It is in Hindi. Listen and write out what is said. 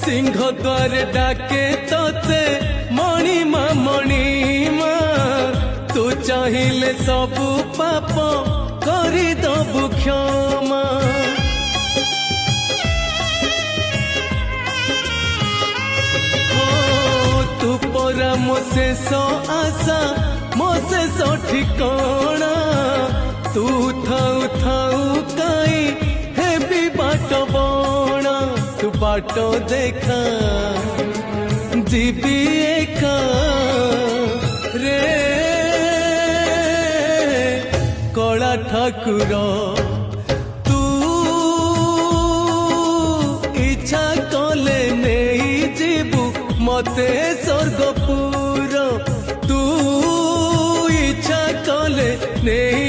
सिंह द्वार डाके तोते मणिमा मणिमा तू चाहिए सबु पाप करी दबु क्षमा तू परा मो शेष आशा मो शेष ठिकाना तू थाऊ थाऊ काई हेबी बाट बणा तू बाट देखा जीवी एका रे कला ठाकुर तू इच्छा कले नहीं जीवु मते स्वर्गपुर तू इच्छा कले नहीं